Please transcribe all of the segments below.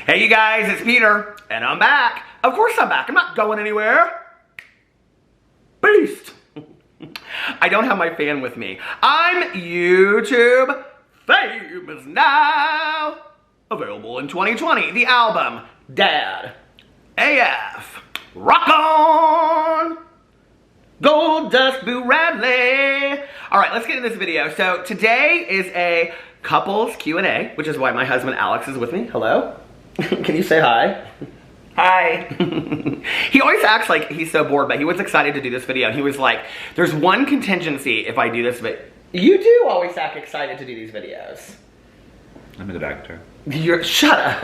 Hey you guys, it's Peter, and I'm back. Of course I'm back, I'm not going anywhere. Beast. I don't have my fan with me. I'm YouTube famous now. Available in 2020, the album, Dad, AF, Rock On, Gold Dust Boo Radley. All right, let's get into this video. So today is a couples Q&A, which is why my husband Alex is with me. Hello. Can you say hi? Hi. He always acts like he's so bored, but he was excited to do this video. And he was like, there's one contingency if I do this, but you do always act excited to do these videos. I'm a good actor. Shut up.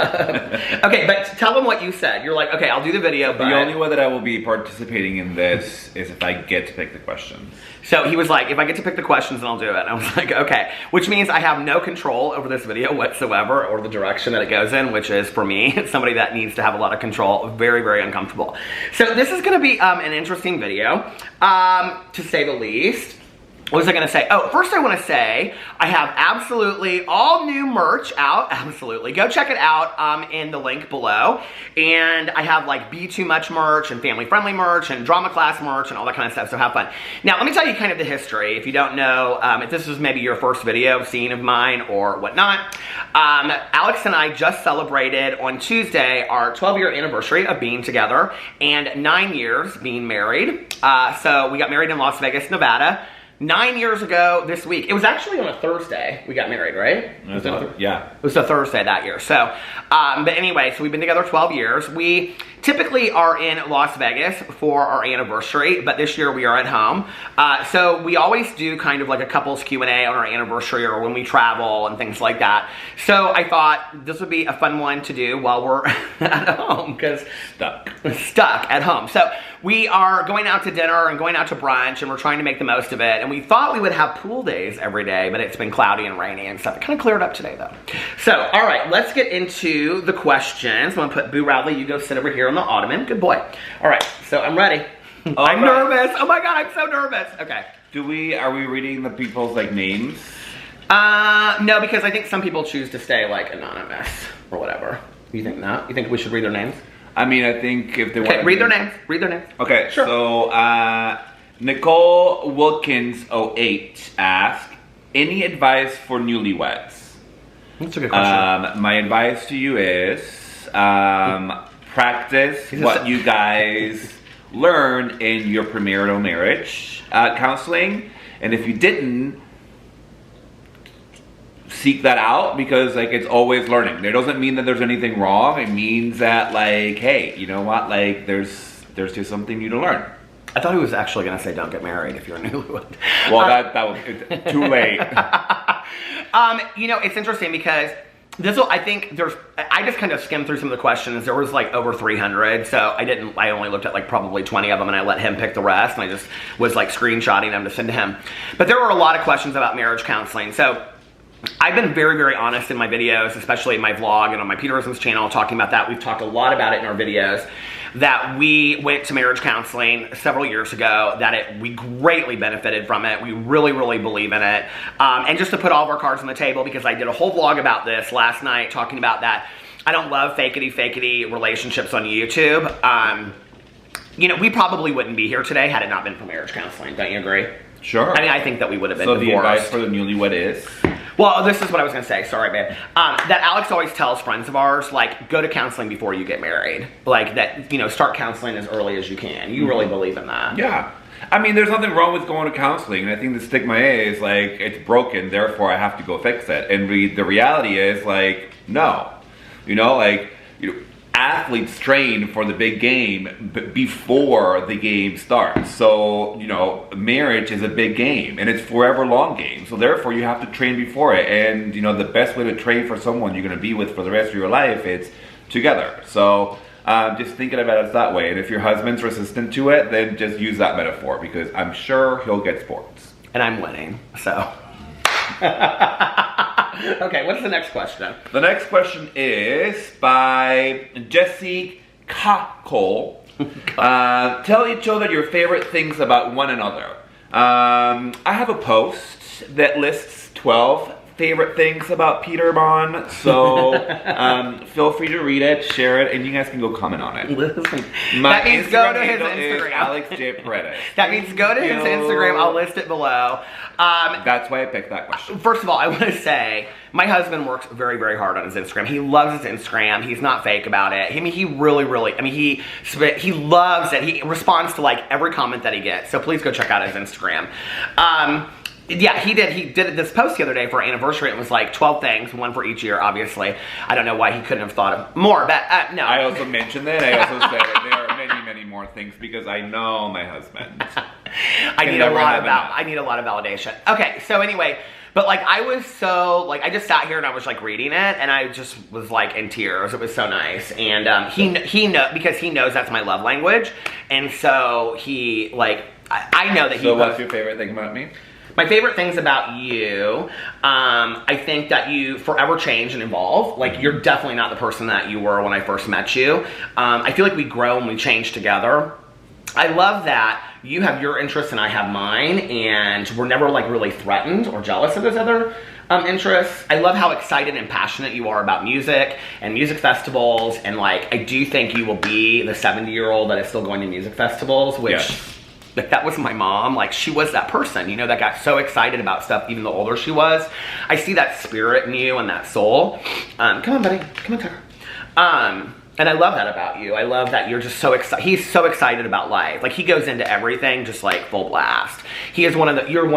Okay, but tell them what you said. You're like, okay, I'll do the video, but... The only way that I will be participating in this is if I get to pick the questions. So he was like, if I get to pick the questions, then I'll do it. And I was like, okay. Which means I have no control over this video whatsoever, or the direction that it goes in, which is, for me, somebody that needs to have a lot of control. Very, very uncomfortable. So this is going to be an interesting video, to say the least. What was I gonna say? Oh, first I wanna say I have absolutely all new merch out. Absolutely. Go check it out in the link below. And I have like Be Too Much merch and family friendly merch and drama class merch and all that kind of stuff, so have fun. Now, let me tell you kind of the history. If you don't know, if this is maybe your first video seen of mine or whatnot, Alex and I just celebrated on Tuesday our 12-year anniversary of being together and 9 years being married. So we got married in Las Vegas, Nevada. 9 years ago this week. It was actually on a Thursday we got married, right? Yeah. It was a Thursday that year. So, but anyway, so we've been together 12 years. We typically are in Las Vegas for our anniversary, but this year we are at home. So we always do kind of like a couples Q&A on our anniversary or when we travel and things like that. So I thought this would be a fun one to do while we're at home, because stuck at home. So we are going out to dinner and going out to brunch, and we're trying to make the most of it. And we thought we would have pool days every day, but it's been cloudy and rainy and stuff. It kind of cleared up today, though. So, all right, let's get into the questions. I'm going to put Boo Radley, you go sit over here on the ottoman. Good boy. All right, so I'm ready. I'm nervous. Oh my God, I'm so nervous. Okay. Are we reading the people's like names? No, because I think some people choose to stay like anonymous or whatever. You think not? You think we should read their names? I mean, I think if they want to read their names. Read their names. Okay, sure. So Nicole Wilkins 08 asked, any advice for newlyweds? That's a good question. My advice to you is practice what you guys learned in your premarital marriage counseling, and if you didn't, seek that out, because like it's always learning. It doesn't mean that there's anything wrong. It means that like, hey, you know what? Like there's just something new to learn. I thought he was actually gonna say don't get married if you're a newlywed. Well, that was too late. You know, it's interesting because I think I just kind of skimmed through some of the questions. There was like over 300, so I only looked at like probably 20 of them, and I let him pick the rest, and I just was like screenshotting them to send to him. But there were a lot of questions about marriage counseling. So I've been very, very honest in my videos, especially in my vlog and on my Peterson's channel, talking about that. We've talked a lot about it in our videos, that we went to marriage counseling several years ago, that we greatly benefited from it. We really, really believe in it. And just to put all of our cards on the table, because I did a whole vlog about this last night, talking about that. I don't love fakety relationships on YouTube. You know, we probably wouldn't be here today had it not been for marriage counseling. Don't you agree? Sure. I mean, I think that we would have been divorced. So the advice for the newlywed is? Well, this is what I was going to say. Sorry, babe. That Alex always tells friends of ours, like, go to counseling before you get married. Like, that, you know, start counseling as early as you can. You really believe in that. Yeah. I mean, there's nothing wrong with going to counseling. And I think the stigma is, like, it's broken, therefore I have to go fix it. And the reality is, like, no. You know, like, athletes train for the big game before the game starts. So, you know, marriage is a big game, and it's forever long game. So therefore you have to train before it. And, you know, the best way to train for someone you're going to be with for the rest of your life, it's together. So just thinking about it that way. And if your husband's resistant to it, then just use that metaphor, because I'm sure he'll get sports. And I'm winning, so. Okay, what's the next question? The next question is by Jesse Cole. Tell each other your favorite things about one another. I have a post that lists 12 favorite things about Peter Monn. So feel free to read it, share it, and you guys can go comment on it. Listen, My that means Instagram go to his handle is Instagram. Alex J. Paredes. That means go to his Instagram. I'll list it below. That's why I picked that question. First of all, I want to say my husband works very, very hard on his Instagram. He loves his Instagram. He's not fake about it. I mean, he really, really, he loves it. He responds to like every comment that he gets. So please go check out his Instagram. Yeah, he did this post the other day for our anniversary. It was like 12 things, one for each year, obviously. I don't know why he couldn't have thought of more, but no. I also mentioned that. I also said that there are many, many more things because I know my husband. I need a lot of validation. Okay, so anyway, but like I was so like I just sat here and I was like reading it and I just was like in tears. It was so nice, and he because he knows that's my love language, and so he like I know that he. So what's your favorite thing about me? My favorite things about you, I think that you forever change and evolve. Like, you're definitely not the person that you were when I first met you. I feel like we grow and we change together. I love that you have your interests and I have mine, and we're never, like, really threatened or jealous of those other interests. I love how excited and passionate you are about music and music festivals, and, like, I do think you will be the 70-year-old that is still going to music festivals, which... Yes. Like, that was my mom. Like, she was that person, you know, that got so excited about stuff even the older she was. I see that spirit in you and that soul. Come on, buddy. Come on, Tucker. And I love that about you. I love that you're just so excited. He's so excited about life. Like, he goes into everything just, like, full blast. You're one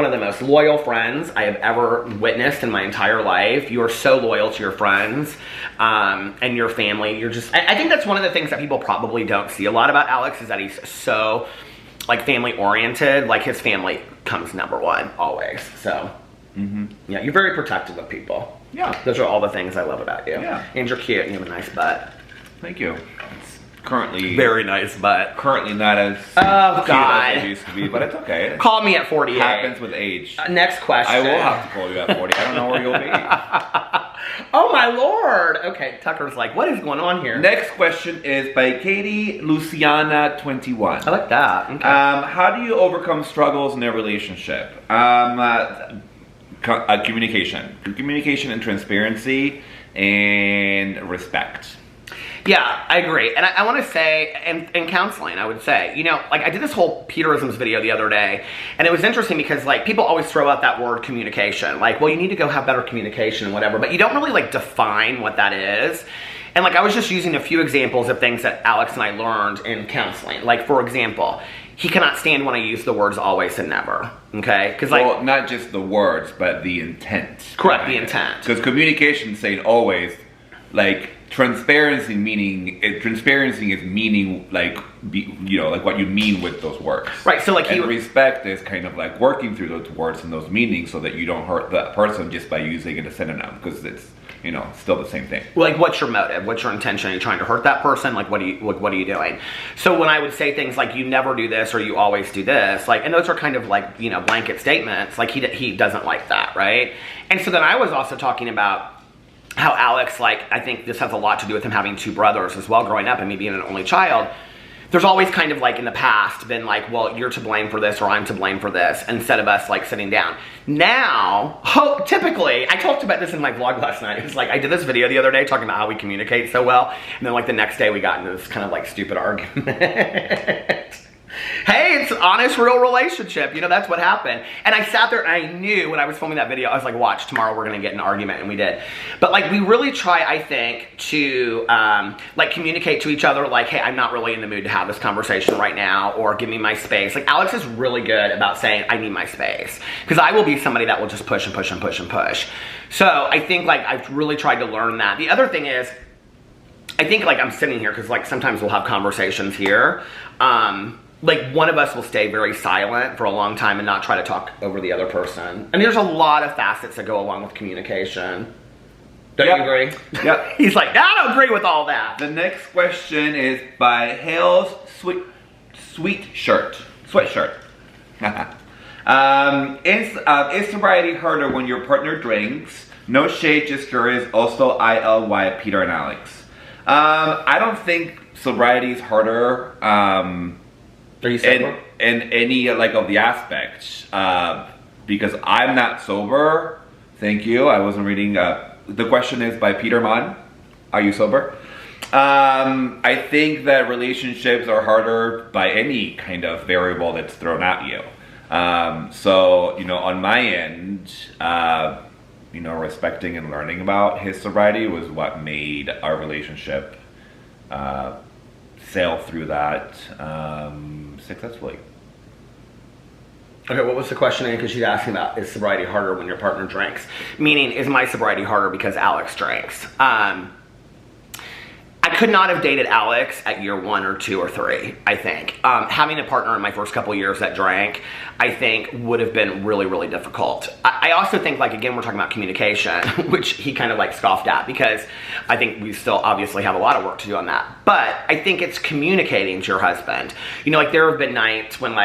of the most loyal friends I have ever witnessed in my entire life. You are so loyal to your friends and your family. You're just... I think that's one of the things that people probably don't see a lot about Alex, is that he's so... like family oriented, like his family comes number one always. So yeah, you're very protective of people. Yeah, those are all the things I love about you. Yeah, and you're cute and you have a nice butt. Thank you. It's currently very nice butt. Currently not as cute as it used to be, but it's okay. Call me at 48. It happens with age. Next question. I will have to call you at 40. I don't know where you'll be. Oh my lord. Okay, Tucker's like, what is going on here? Next question is by Katie Luciana 21. I like that. Okay. How do you overcome struggles in a relationship? Communication and transparency and respect. Yeah, I agree. And I want to say, in counseling, I would say, you know, like I did this whole Peterisms video the other day, and it was interesting because like people always throw out that word communication. Like, well, you need to go have better communication and whatever, but you don't really like define what that is. And like I was just using a few examples of things that Alex and I learned in counseling. Like, for example, he cannot stand when I use the words always and never, okay? Because like... Well, not just the words, but the intent. Correct, the intent. Because communication saying always, like... Transparency is meaning like you know, like what you mean with those words. Right. So like, and respect is kind of like working through those words and those meanings so that you don't hurt that person just by using it as a synonym, because it's, you know, still the same thing. Like, what's your motive? What's your intention? Are you trying to hurt that person? Like, what are you doing? So when I would say things like you never do this or you always do this, like, and those are kind of like, you know, blanket statements. Like he doesn't like that, right? And so then I was also talking about how Alex, like, I think this has a lot to do with him having two brothers as well growing up and me being an only child. There's always kind of like in the past been like, well, you're to blame for this or I'm to blame for this, instead of us like sitting down. Now, typically, I talked about this in my vlog last night. It's like I did this video the other day talking about how we communicate so well, and then like the next day we got into this kind of like stupid argument. Hey, it's an honest, real relationship. You know, that's what happened. And I sat there and I knew when I was filming that video, I was like, watch, tomorrow we're going to get in an argument. And we did. But like, we really try, I think, to like communicate to each other like, hey, I'm not really in the mood to have this conversation right now, or give me my space. Like, Alex is really good about saying, I need my space. Because I will be somebody that will just push and push and push and push. So I think like I've really tried to learn that. The other thing is, I think like I'm sitting here because like sometimes we'll have conversations here. Like one of us will stay very silent for a long time and not try to talk over the other person. And there's a lot of facets that go along with communication. Don't you agree? Yep. He's like, I don't agree with all that. The next question is by Hale's Sweatshirt. Is sobriety harder when your partner drinks? No shade, just curious. Also, ILY, Peter and Alex. I don't think sobriety is harder. Are you sober? In any like of the aspects, because I'm not sober, Thank you. I wasn't reading. The question is by Peter Monn. Are you sober? I think that relationships are harder by any kind of variable that's thrown at you. So, on my end, respecting and learning about his sobriety was what made our relationship sail through that successfully. Okay, what was the question again? Because she's asking about, is sobriety harder when your partner drinks? Meaning, is my sobriety harder because Alex drinks? I could not have dated Alex at year 1 or 2 or 3, I think. Having a partner in my first couple years that drank, I think would have been really, really difficult. I also think, again, we're talking about communication, which he kind of scoffed at, because I think we still obviously have a lot of work to do on that. But I think it's communicating to your husband. There have been nights when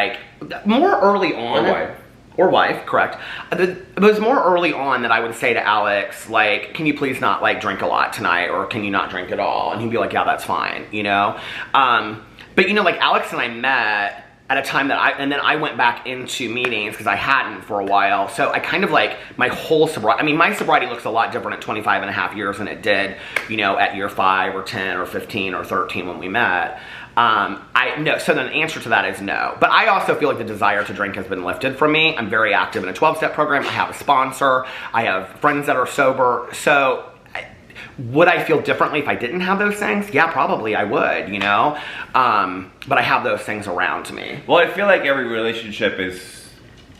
more early on. Or wife, correct. It was more early on that I would say to Alex, can you please not drink a lot tonight, or can you not drink at all? And he'd be like, yeah, that's fine, But Alex and I met at a time that then I went back into meetings because I hadn't for a while. So I kind of my whole sobriety, my sobriety looks a lot different at 25 and a half years than it did, at year 5 or 10 or 15 or 13 when we met. No, so then the answer to that is no. But I also feel like the desire to drink has been lifted from me. I'm very active in a 12-step program. I have a sponsor. I have friends that are sober. So would I feel differently if I didn't have those things? Yeah, probably I would, But I have those things around me. Well, I feel like every relationship is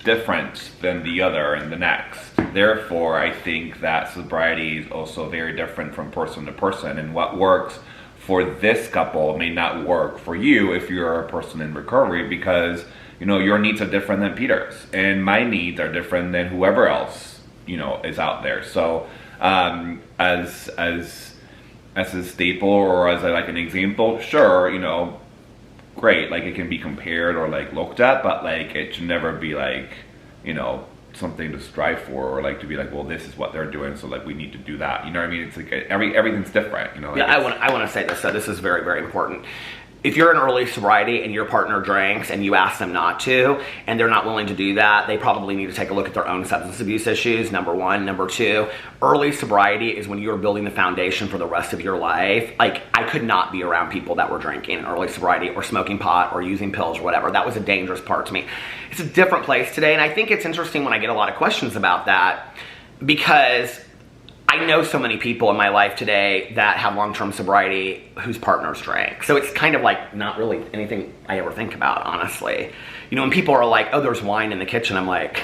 different than the other and the next. Therefore, I think that sobriety is also very different from person to person, and what works for this couple may not work for you if you're a person in recovery, because your needs are different than Peter's, and my needs are different than whoever else is out there. So as a staple, or as an example, sure, great, it can be compared or looked at, but it should never be something to strive for, or to be well, this is what they're doing, so we need to do that. You know what I mean? It's everything's different. Yeah, I want to say this. So this is very, very important. If you're in early sobriety and your partner drinks and you ask them not to, and they're not willing to do that, they probably need to take a look at their own substance abuse issues, number 1. Number 2, early sobriety is when you're building the foundation for the rest of your life. I could not be around people that were drinking in early sobriety or smoking pot or using pills or whatever. That was a dangerous part to me. It's a different place today, and I think it's interesting when I get a lot of questions about that, because I know so many people in my life today that have long-term sobriety whose partners drank. So it's kind of not really anything I ever think about, honestly. When people are like, oh, there's wine in the kitchen, I'm like,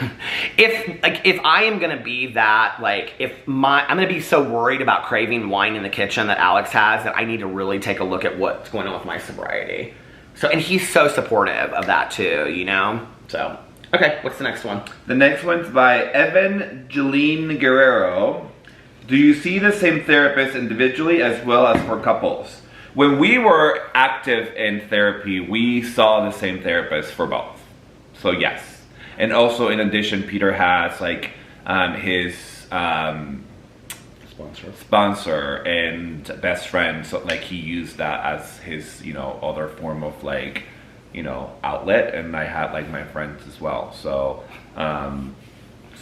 if I am gonna be that, I'm gonna be so worried about craving wine in the kitchen that Alex has, that I need to really take a look at what's going on with my sobriety. So, and he's so supportive of that too, So, okay, what's the next one? The next one's by Evan Jeline Guerrero. Do you see the same therapist individually as well as for couples? When we were active in therapy, we saw the same therapist for both. So yes. And also, in addition, Peter has his sponsor and best friend. So he used that as his other form of outlet, and I had my friends as well. So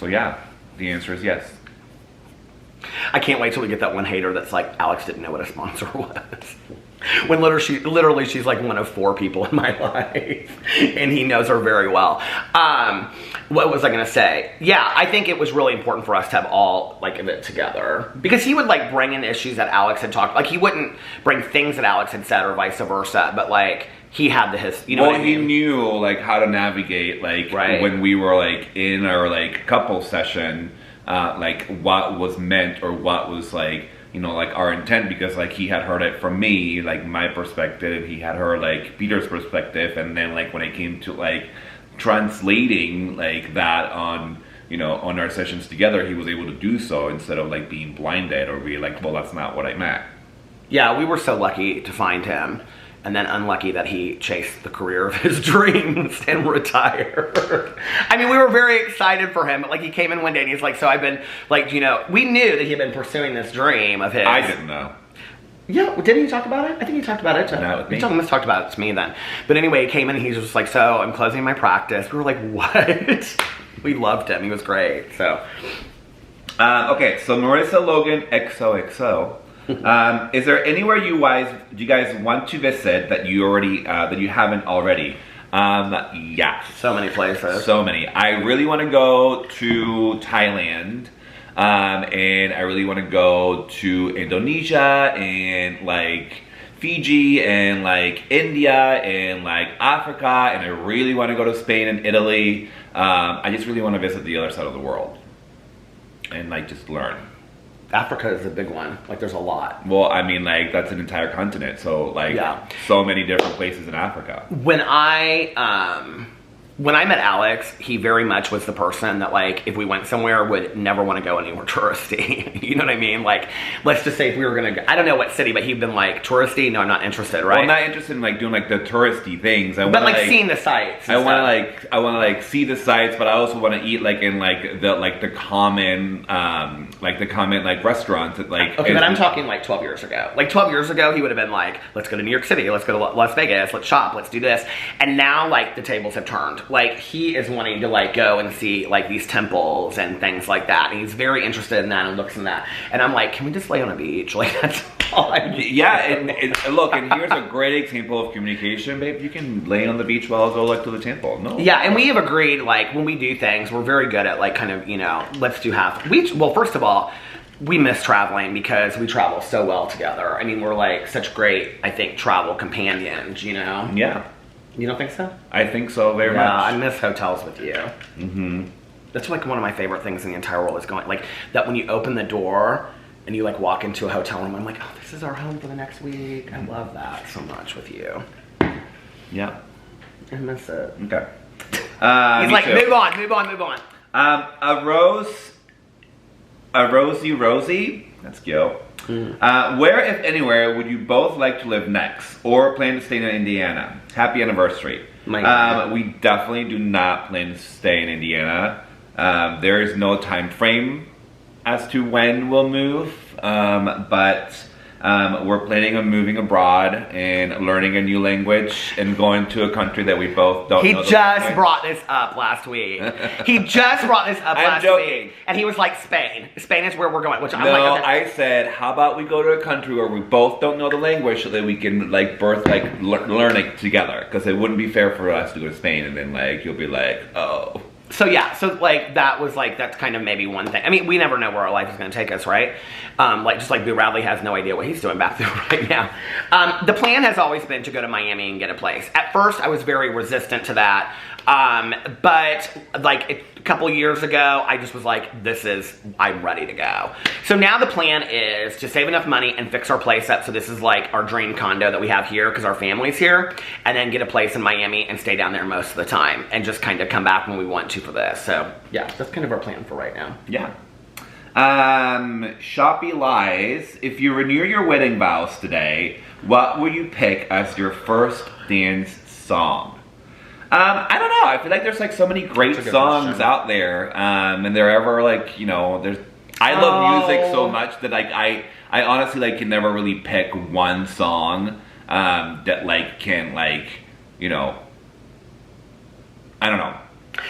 yeah, the answer is yes. I can't wait till we get that one hater that's Alex didn't know what a sponsor was. When literally she's one of 4 people in my life, and he knows her very well. What was I gonna say? Yeah, I think it was really important for us to have all of it together, because he would bring in issues that Alex had talked. He wouldn't bring things that Alex had said or vice versa, but he had what I mean? He knew how to navigate right. When we were in our couple session. What was meant, or what was our intent, because he had heard it from me, my perspective, he had heard Peter's perspective, and then when it came to translating that on on our sessions together, he was able to do so instead of being blinded or be well, that's not what I meant. Yeah, we were so lucky to find him. And then unlucky that he chased the career of his dreams and retired. We were very excited for him, but he came in one day and he's so I've been, we knew that he had been pursuing this dream of his. I didn't know. Yeah, didn't you talk about it? I think you talked about it. Not with me. You must talked about it to me then. But anyway, he came in and he's just so I'm closing my practice. We were what? We loved him. He was great, so. Okay, so Marissa Logan XOXO. Is there anywhere you guys want to visit that you haven't already? Yeah. So many places. So many. I really want to go to Thailand. And I really want to go to Indonesia and like Fiji and like India and like Africa, and I really want to go to Spain and Italy. I just really want to visit the other side of the world and like just learn. Africa is a big one. Like there's a lot. Well, I mean, like that's an entire continent, so like so many different places in Africa. When I met Alex, he very much was the person that, like, if we went somewhere, would never want to go anywhere touristy. You know what I mean? Like, let's just say if we were going to go, I don't know what city, but he'd been like, touristy? No, I'm not interested, right? Well, I'm not interested in, like, doing, like, the touristy things. But, like, seeing the sights. I want to see the sights, but I also want to eat, like, in, like, the common restaurants that, like... Okay, but I'm talking, like, 12 years ago. Like, 12 years ago, he would have been like, let's go to New York City, let's go to Las Vegas, let's shop, let's do this. And now, like, the tables have turned. Like, he is wanting to, like, go and see, like, these temples and things like that. And he's very interested in that and looks in that. And I'm like, can we just lay on a beach? Like, that's all I need. Yeah, and look, and here's a great example of communication, babe. You can lay on the beach while I go, like, to the temple. No. Yeah, and we have agreed, like, when we do things, we're very good at, like, kind of, you know, let's do half. Well, first of all, we miss traveling because we travel so well together. I mean, we're, like, such great, I think, travel companions, you know? Yeah. You don't think so? I think so very much. Yeah, I miss hotels with you. Mm-hmm. That's like one of my favorite things in the entire world is going, like, that when you open the door and you, like, walk into a hotel room, I'm like, oh, this is our home for the next week. I love that so much with you. Yeah. I miss it. Okay. He's like, too. Move on. A Rosie, that's cute. Where, if anywhere, would you both like to live next, or plan to stay in Indiana? Happy anniversary. We definitely do not plan to stay in Indiana. There is no time frame as to when we'll move, but we're planning on moving abroad and learning a new language and going to a country that we both don't know. He just brought this up last week. I'm joking. And he was like, Spain. Spain is where we're going. Which I'm like, okay. I said, how about we go to a country where we both don't know the language so that we can like learn it together? Because it wouldn't be fair for us to go to Spain and then like you'll be like, oh. So yeah, so like that was like, that's kind of maybe one thing. I mean, we never know where our life is going to take us, right? Like just like Boo Radley has no idea what he's doing back there right now. The plan has always been to go to Miami and get a place. At first, I was very resistant to that. But like a couple years ago, I just was like, I'm ready to go. So now the plan is to save enough money and fix our place up. So this is like our dream condo that we have here because our family's here, and then get a place in Miami and stay down there most of the time and just kind of come back when we want to for this. So yeah, that's kind of our plan for right now. Yeah. Shoppy Lies, if you renew your wedding vows today, what will you pick as your first dance song? I don't know. I feel like there's like so many great songs out there, and they're ever like, you know, I love music so much that like I honestly like can never really pick one song that like can like, you know, I don't know.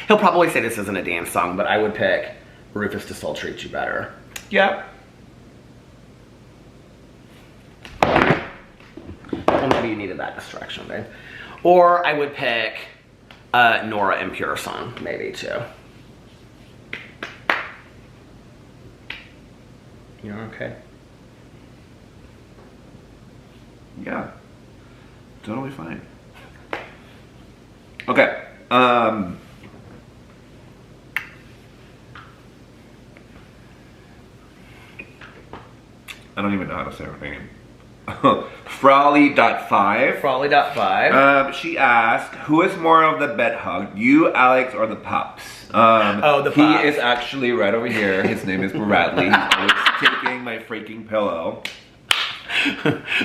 He'll probably say this isn't a dance song, but I would pick Rufus to Soul Treat You Better. Yeah. Well, maybe you needed that distraction, babe. Or I would pick Nora Impure song, maybe too. You're okay? Yeah. Totally fine. Okay. I don't even know how to say her name. Frawley.5. Frawley.5. She asked, who is more of the bed hug, you, Alex, or the pups? The pups. He is actually right over here. His name is Bradley. He's taking my freaking pillow.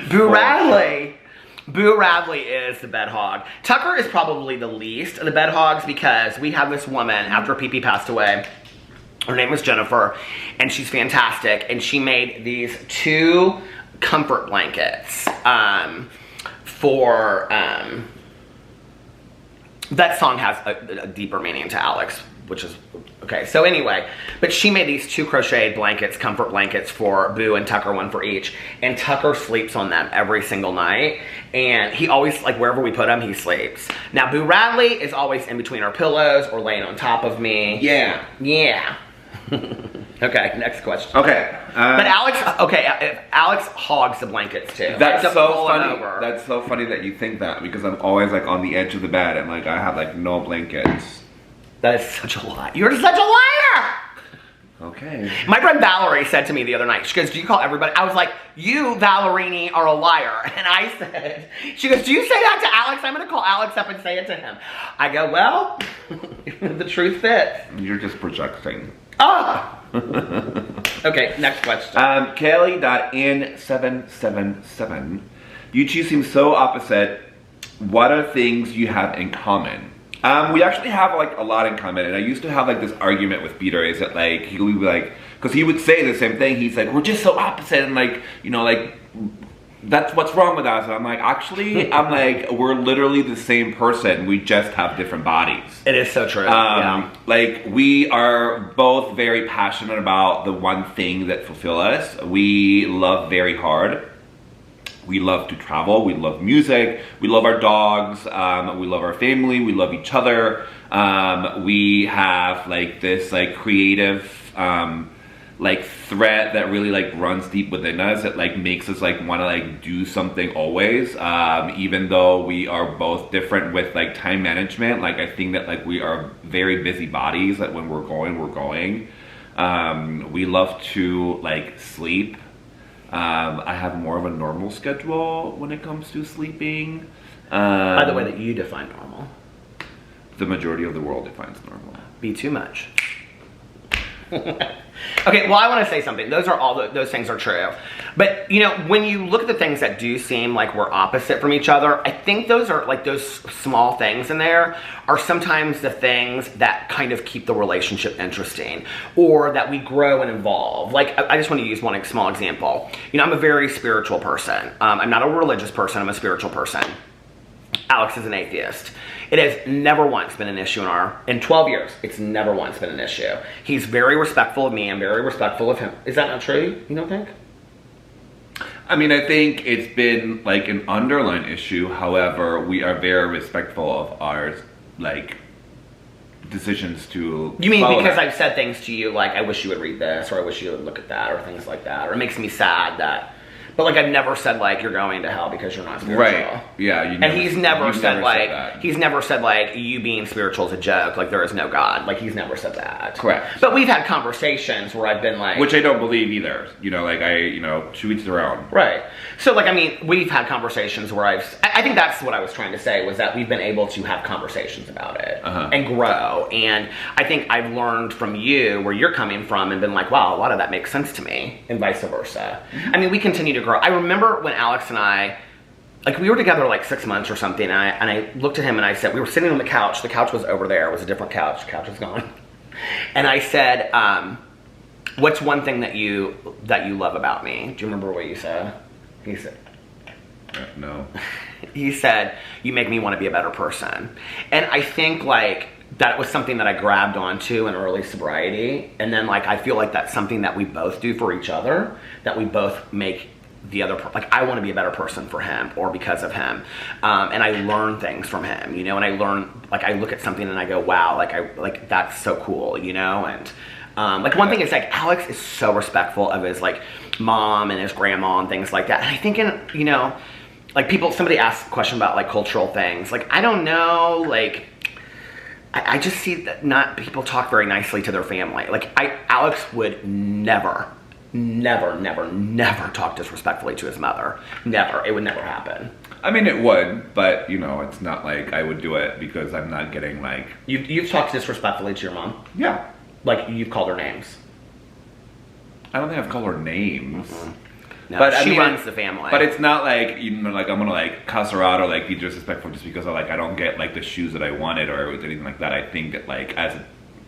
Boo Radley is the bed hog. Tucker is probably the least of the bed hogs because we have this woman, after Pee-Pee passed away, her name was Jennifer, and she's fantastic, and she made these 2 comfort blankets for that song has a deeper meaning to Alex which is okay. So anyway, but she made these 2 crocheted blankets, comfort blankets for Boo and Tucker, one for each, and Tucker sleeps on them every single night, and he always, like, wherever we put him, he sleeps. Now Boo Radley is always in between our pillows or laying on top of me. Yeah. Okay, next question. Okay. But Alex hogs the blankets too. That's Like, so roll it funny. over. That's so funny that you think that, because I'm always like on the edge of the bed and like I have like no blankets. That is such a lie. You're such a liar! Okay. My friend Valerie said to me the other night, she goes, do you call everybody? I was like, you, Valerini, are a liar. And I said, she goes, do you say that to Alex? I'm going to call Alex up and say it to him. I go, well, the truth fits. You're just projecting. Oh! Okay, next question. Kelly.in777. You two seem so opposite. What are things you have in common? We actually have like a lot in common, and I used to have like this argument with Peter. Is that like he would be like, because he would say the same thing. He's like, we're just so opposite, and like, you know, like that's what's wrong with us. And I'm like, actually, I'm like, we're literally the same person. We just have different bodies. It is so true. Yeah. Like we are both very passionate about the one thing that fulfill us. We love very hard. We love to travel, we love music, we love our dogs, we love our family, we love each other. We have like this like creative like thread that really like runs deep within us. It like makes us like want to like do something always, even though we are both different with like time management. Like I think that like we are very busy bodies, that when we're going, we're going. We love to like sleep. I have more of a normal schedule when it comes to sleeping. By the way, that you define normal. The majority of the world defines normal. Be too much. Okay, well, I want to say something. Those are all those things are true. But, you know, when you look at the things that do seem like we're opposite from each other, I think those are like those small things in there are sometimes the things that kind of keep the relationship interesting, or that we grow and evolve. Like, I just want to use one small example. You know, I'm a very spiritual person. I'm not a religious person. I'm a spiritual person. Alex is an atheist. It has never once been an issue in 12 years. It's never once been an issue. He's very respectful of me. I'm very respectful of him. Is that not true? You don't think? I mean, I think it's been like an underlying issue. However, we are very respectful of our like decisions to. You mean because that. I've said things to you like, I wish you would read this, or I wish you would look at that, or things like that, or it makes me sad that. But like I've never said like you're going to hell because you're not spiritual. Right. Yeah. And he's never said like he's never said like you being spiritual is a joke. Like there is no God. Like he's never said that. Correct. But we've had conversations where I've been like, which I don't believe either. You know, like to each their own. Right. So like I mean, we've had conversations where I think that's what I was trying to say was that we've been able to have conversations about it and grow. And I think I've learned from you where you're coming from and been like, wow, a lot of that makes sense to me, and vice versa. I mean, we continue to grow. I remember when Alex and I, like we were together like 6 months or something, and I looked at him and I said, we were sitting on the couch was over there, it was a different couch, the couch was gone. And I said, what's one thing that you love about me? Do you remember what you said? He said, no. He said, you make me want to be a better person. And I think like, that was something that I grabbed onto in early sobriety. And then like, I feel like that's something that we both do for each other, that we both make the other, like I want to be a better person for him or because of him. And I learn things from him, you know, and I learn, like I look at something and I go, wow, like that's so cool, you know? And like one thing is like Alex is so respectful of his like mom and his grandma and things like that. And I think you know, like somebody asked a question about like cultural things. Like, I don't know, like, I just see that not people talk very nicely to their family. Like Alex would never talk disrespectfully to his mother. Never. It would never happen. I mean, it would, but you know, it's not like I would do it because I'm not getting like. You've talked disrespectfully to your mom? Yeah. Like you've called her names? I don't think I've called her names. Mm-hmm. No, but she runs the family. But it's not like, you know, like I'm gonna like cuss her out or like be disrespectful just because I don't get like the shoes that I wanted or anything like that. I think that like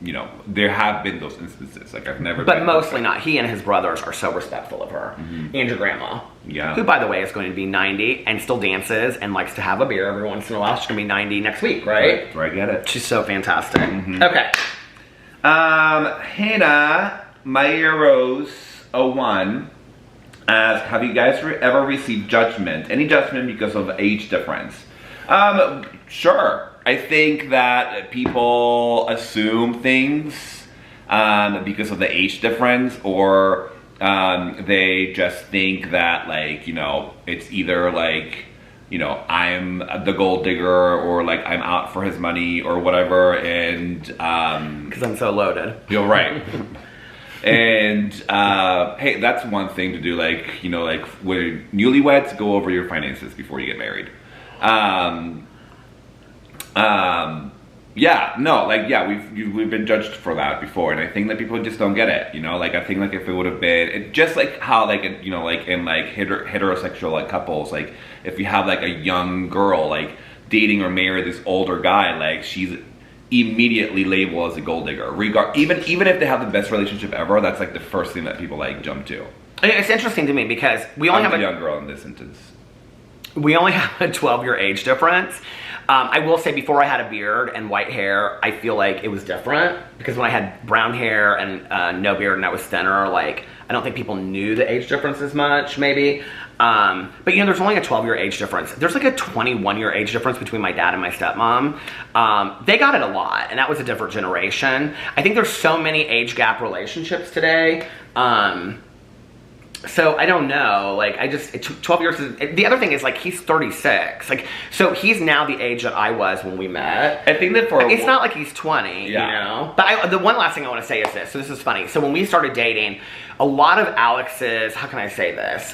you know, there have been those instances. Like I've never. But mostly not. He and his brothers are so respectful of her. And your grandma. Yeah. Who, by the way, is going to be 90 and still dances and likes to have a beer every once in a while. She's going to be 90 next week, right? Right, I get it. She's so fantastic. Okay. Hannah Maya Rose 01 asks, have you guys ever received judgment? Any judgment because of age difference? Sure. I think that people assume things because of the age difference, or they just think that, like, you know, it's either like, you know, I'm the gold digger, or like I'm out for his money or whatever, and because I'm so loaded. You're right. And hey, that's one thing to do, like, you know, like when newlyweds, go over your finances before you get married. Yeah, no, like, yeah, we've been judged for that before, and I think that people just don't get it, you know, like, I think, like, if it would have been, just like how, like, you know, like, in, like, heterosexual, like, couples, like, if you have, like, a young girl, like, dating or marry this older guy, like, she's immediately labeled as a gold digger, even if they have the best relationship ever, that's, like, the first thing that people, like, jump to. It's interesting to me because we only have a young girl in this instance. We only have a 12-year age difference. I will say, before I had a beard and white hair, I feel like it was different, because when I had brown hair and no beard and I was thinner, like, I don't think people knew the age difference as much, maybe. But, you know, there's only a 12-year age difference. There's like a 21-year age difference between my dad and my stepmom. They got it a lot, and that was a different generation. I think there's so many age gap relationships today. So I don't know, like, 12 years is, the other thing is, like, he's 36, like, so he's now the age that I was when we met. I think that it's not like he's 20, yeah. You know? But the one last thing I want to say is this, so this is funny. So when we started dating, a lot of Alex's, how can I say this,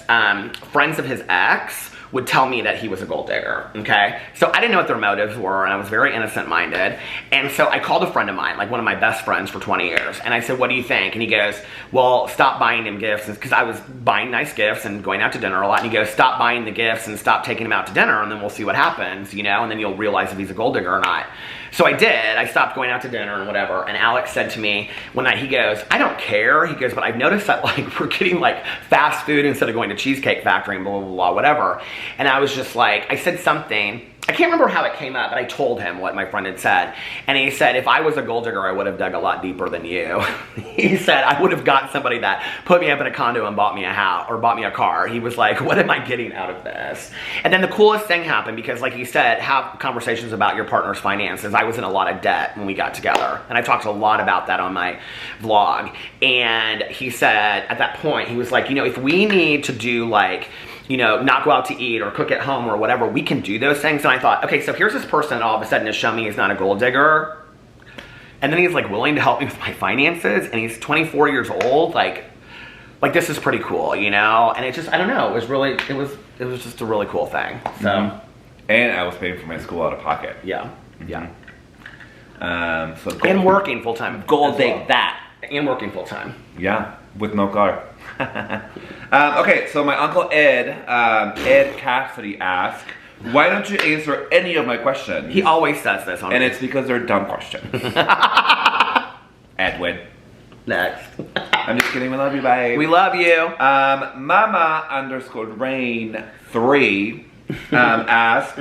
friends of his ex would tell me that he was a gold digger, okay? So I didn't know what their motives were, and I was very innocent-minded. And so I called a friend of mine, like one of my best friends for 20 years, and I said, what do you think? And he goes, well, stop buying him gifts, because I was buying nice gifts and going out to dinner a lot, and he goes, stop buying the gifts and stop taking him out to dinner, and then we'll see what happens, you know, and then you'll realize if he's a gold digger or not. So I did. I stopped going out to dinner and whatever, and Alex said to me one night, he goes, I don't care. He goes, but I've noticed that, like, we're getting, like, fast food instead of going to Cheesecake Factory and blah, blah, blah, whatever. And I was just like, I said something, I can't remember how it came up, but I told him what my friend had said. And he said, if I was a gold digger, I would have dug a lot deeper than you. He said, I would have got somebody that put me up in a condo and bought me a house, or bought me a car. He was like, what am I getting out of this? And then the coolest thing happened, because like he said, have conversations about your partner's finances. I was in a lot of debt when we got together. And I talked a lot about that on my vlog. And he said, at that point, he was like, you know, if we need to do, like, you know, not go out to eat or cook at home or whatever, we can do those things. And I thought, okay, so here's this person that all of a sudden has shown me he's not a gold digger. And then he's like willing to help me with my finances, and he's 24 years old. Like this is pretty cool, you know? And it just, I don't know, it was just a really cool thing. So. Mm-hmm. And I was paying for my school out of pocket. Yeah, mm-hmm. Yeah. And working full time. Gold dig that. And working full time. Yeah, with no car. Okay, so my Uncle Ed, Ed Cassidy asked, why don't you answer any of my questions? He always says this. And it's because they're dumb questions. Edwin. Next. I'm just kidding, we love you, bye. We love you. Mama_Rain3 asked,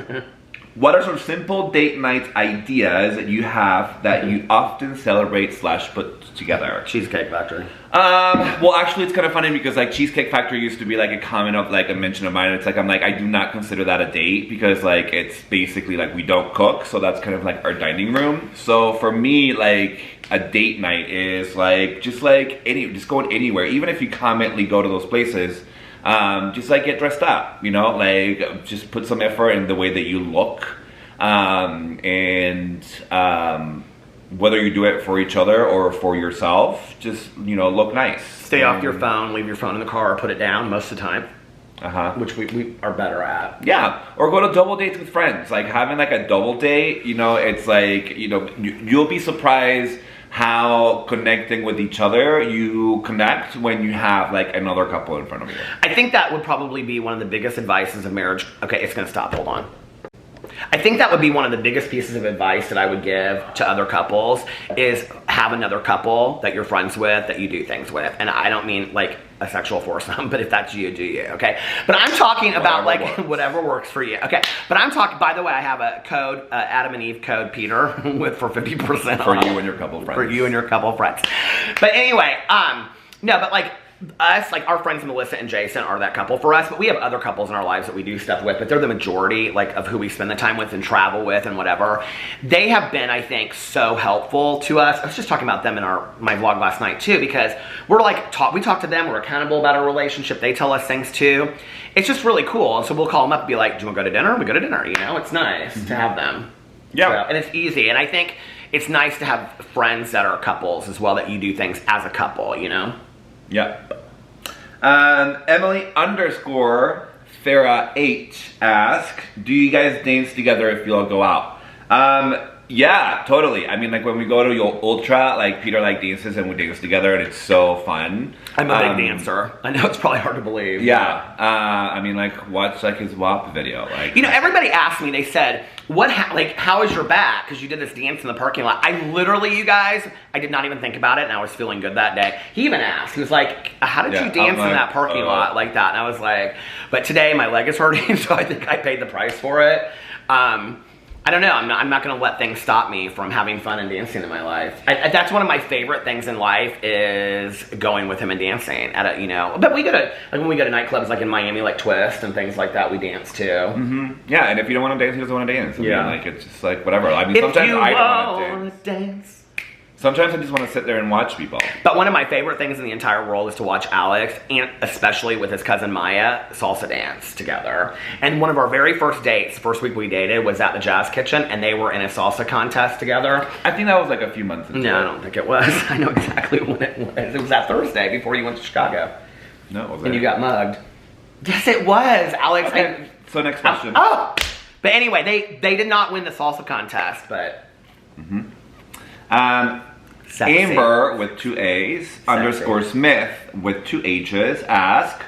what are some simple date night ideas that you have that you often celebrate / put together? Cheesecake Factory. Well, actually, it's kind of funny because, like, Cheesecake Factory used to be, like, a comment of, like, a mention of mine. It's like, I'm like, I do not consider that a date because, like, it's basically, like, we don't cook. So that's kind of, like, our dining room. So for me, like, a date night is, like, just going anywhere. Even if you commonly go to those places, just, like, get dressed up, you know? Like, just put some effort in the way that you look. Whether you do it for each other or for yourself, just, you know, look nice. Stay off your phone, leave your phone in the car, or put it down most of the time. Which we are better at. Yeah, or go to double dates with friends. Like, having, like, a double date, you know, it's like, you know, you'll be surprised how connecting with each other you connect when you have, like, another couple in front of you. I think that would probably be one of the biggest advices of marriage. Okay, it's gonna stop, hold on. I think that would be one of the biggest pieces of advice that I would give to other couples is have another couple that you're friends with that you do things with. And I don't mean like a sexual foursome, but if that's you, do you, okay? But I'm talking about like whatever works for you, okay? But I'm talking, by the way, I have a code, Adam and Eve code Peter for 50% For off. you and your couple friends. For you and your couple friends. But anyway, no, but like us, like our friends Melissa and Jason are that couple for us, but we have other couples in our lives that we do stuff with, but they're the majority like of who we spend the time with and travel with and whatever. They have been, I think, so helpful to us. I was just talking about them in my vlog last night too, because we're like, we talk to them, we're accountable about our relationship, they tell us things too. It's just really cool. And so we'll call them up and be like, do you want to go to dinner? We go to dinner, you know? It's nice to have them. Yeah. So, and it's easy. And I think it's nice to have friends that are couples as well, that you do things as a couple, you know? Yeah. Emily _ Farah H ask, do you guys dance together if you all go out? Yeah, totally. I mean, like when we go to your Ultra, like Peter like dances and we dance together and it's so fun. I'm a big dancer. I know it's probably hard to believe. Yeah. I mean, like watch like his WAP video. Like, you know, everybody asked me, they said, how is your back? Because you did this dance in the parking lot. I literally, you guys, I did not even think about it and I was feeling good that day. He even asked, he was like, how did you dance in that parking lot like that? And I was like, but today my leg is hurting, so I think I paid the price for it. I don't know. I'm not going to let things stop me from having fun and dancing in my life. That's one of my favorite things in life is going with him and dancing at a, you know. But we go to like when we go to nightclubs like in Miami, like Twist and things like that. We dance too. Mm-hmm. Yeah, and if you don't want to dance, he doesn't want to dance. I mean, like it's just like whatever. I mean, if sometimes you I don't want to dance. Sometimes I just want to sit there and watch people. But one of my favorite things in the entire world is to watch Alex, and especially with his cousin Maya, salsa dance together. And one of our very first dates, first week we dated, was at the Jazz Kitchen, and they were in a salsa contest together. I think that was like a few months ago. No, I don't think it was. I know exactly when it was. It was that Thursday before you went to Chicago. No, it wasn't. And you got mugged. Yes, it was, Alex. Okay, so next question. But anyway, they did not win the salsa contest, but... Sexy. Amber with 2 A's _ Smith with 2 H's ask,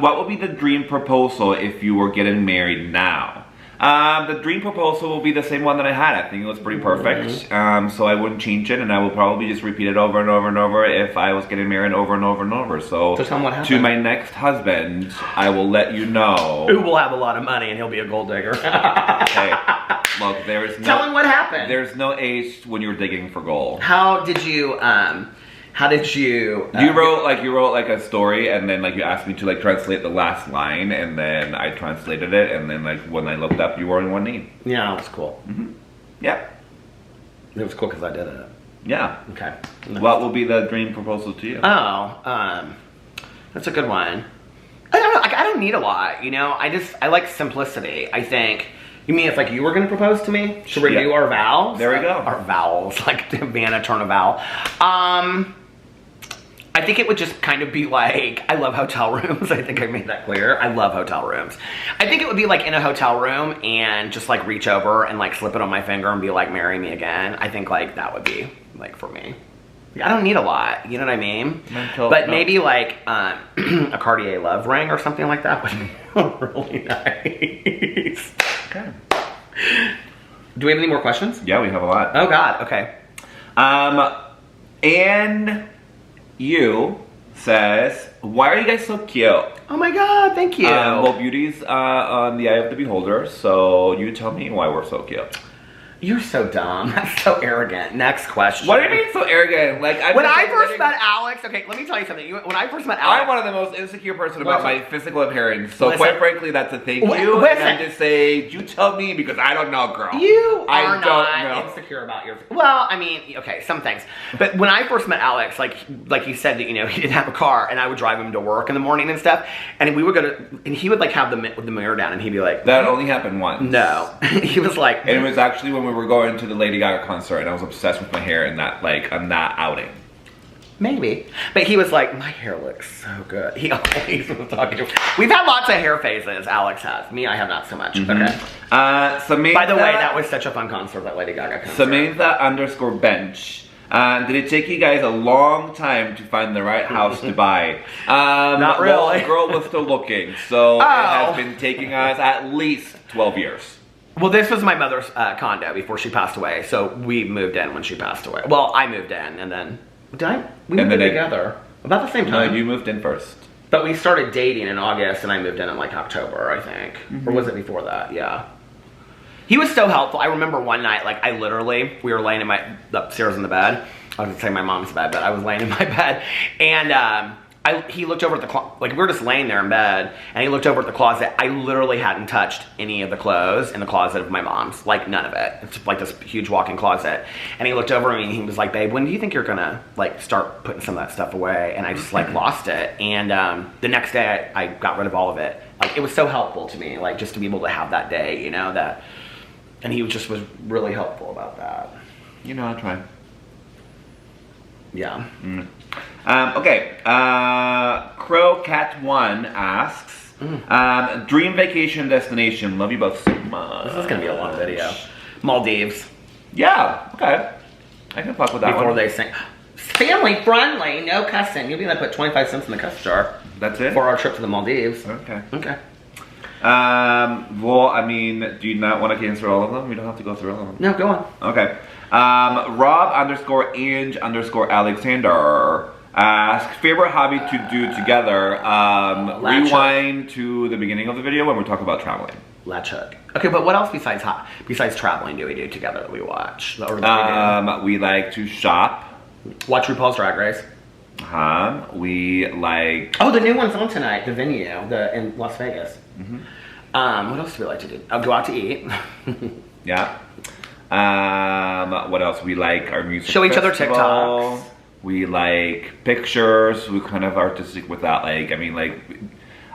what would be the dream proposal if you were getting married now? The dream proposal will be the same one that I had. I think it was pretty perfect. So I wouldn't change it, and I would probably just repeat it over and over and over if I was getting married over and over and over. So tell me what happened. To my next husband, I will let you know. Who will have a lot of money and he'll be a gold digger. Okay. Look, there is no... Tell him what happened. There's no age when you're digging for gold. How did you... you wrote like a story, and then like you asked me to like translate the last line, and then I translated it, and then like when I looked up, you were in one name. Yeah, it was cool. Yeah. It was cool because I did it. Yeah. Okay. What will be the dream proposal to you? Oh, that's a good one. I don't know. Like, I don't need a lot, you know. I like simplicity. I think. You mean if like you were going to propose to me? Should we do our vows? There we go. Our vowels, like Vanna turn a vowel. I think it would just kind of be like, I love hotel rooms. I think I made that clear. I love hotel rooms. I think it would be like in a hotel room and just like reach over and like slip it on my finger and be like, marry me again. I think like that would be like for me. I don't need a lot, you know what I mean? But maybe like a Cartier love ring or something like that would be really nice. Okay. Do we have any more questions? Yeah, we have a lot. Oh God, okay. And you says, why are you guys so cute? Oh my God, thank you. Well, beauty's on the eye of the beholder, so you tell me why we're so cute. You're so dumb. That's so arrogant. Next question. What do you mean so arrogant? Like when I first met Alex, okay, let me tell you something. When I first met Alex, I'm one of the most insecure person about my physical appearance. So quite frankly, that's a thank you. Listen. And I'm just saying, you tell me because I don't know, girl. You are not insecure about your. Well, I mean, okay, some things. But when I first met Alex, like he said that, you know, he didn't have a car, and I would drive him to work in the morning and stuff, and we would go to, and he would like have the mirror down, and he'd be like, that only happened once. No, he was like, and it was actually when we were going to the Lady Gaga concert, and I was obsessed with my hair in that, like, on that outing. Maybe. But he was like, my hair looks so good. He always was talking to me. We've had lots of hair phases, Alex has. Me, I have not so much. Okay. Samantha, by the way, that was such a fun concert, that Lady Gaga concert. Samantha _ bench. Did it take you guys a long time to find the right house to buy? Not really. Well, the girl was still looking, so it has been taking us at least 12 years. Well, this was my mother's condo before she passed away, so we moved in when she passed away. Well, I moved in, and then we moved in together about the same time. No, you moved in first. But we started dating in August, and I moved in like October, I think. Or was it before that? Yeah. He was so helpful. I remember one night, like we were laying in upstairs in the bed. I was gonna say my mom's bed, but I was laying in my bed, and he looked over at the closet. Like we were just laying there in bed, and he looked over at the closet. I literally hadn't touched any of the clothes in the closet of my mom's, like none of it. It's like this huge walk-in closet. And he looked over at me and he was like, "Babe, when do you think you're gonna like start putting some of that stuff away?" And I just like lost it. And the next day I got rid of all of it. Like it was so helpful to me, like just to be able to have that day, you know, that. And he was really helpful about that. You know, I'll try. Yeah. Okay. Crowcat1 asks, dream vacation destination. Love you both so much. This is gonna be a long video. Maldives. Yeah. Okay. I can fuck with that Before one. they sing. Family friendly, no cussing. You'll be able to put 25 cents in the cuss jar. That's it? For our trip to the Maldives. Okay. Okay. Well, I mean, do you not want to answer all of them? We don't have to go through all of them. No, go on. Okay. Rob_Ange_Alexander asks, favorite hobby to do together? Rewind to the beginning of the video when we're talking about traveling. Latch hook. Okay, but what else besides traveling do we do together that we watch? Or that we like to shop. Watch RuPaul's Drag Race. We like... Oh, the new one's on tonight, the venue, in Las Vegas. What else do we like to do? Go out to eat. Yeah. What else? We like our music Show each other festival. TikToks. We like pictures. We're kind of artistic with that. Like, I mean, like,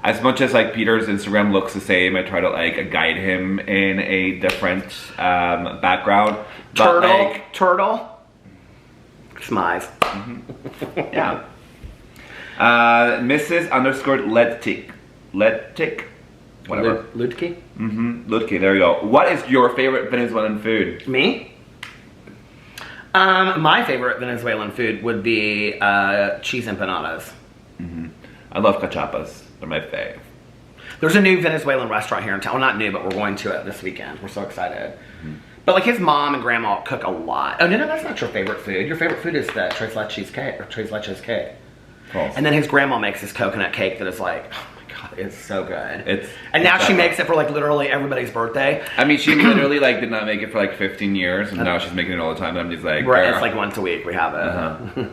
as much as like Peter's Instagram looks the same, I try to like guide him in a different background. Turtle. Smize. Yeah. Mrs_Let's Tik. Whatever. Ludke? Ludke, there you go. What is your favorite Venezuelan food? Me? My favorite Venezuelan food would be cheese empanadas. I love cachapas. They're my fave. There's a new Venezuelan restaurant here in town. Well, not new, but we're going to it this weekend. We're so excited. But like his mom and grandma cook a lot. Oh, no, that's not your favorite food. Your favorite food is the tres leches cake, or tres leches cake. False. And then his grandma makes this coconut cake that is like, oh my God, it's so good. And now it's she that makes it for like literally everybody's birthday. I mean, she literally like did not make it for like 15 years, and now she's making it all the time. And I'm just like, Right, it's like once a week we have it.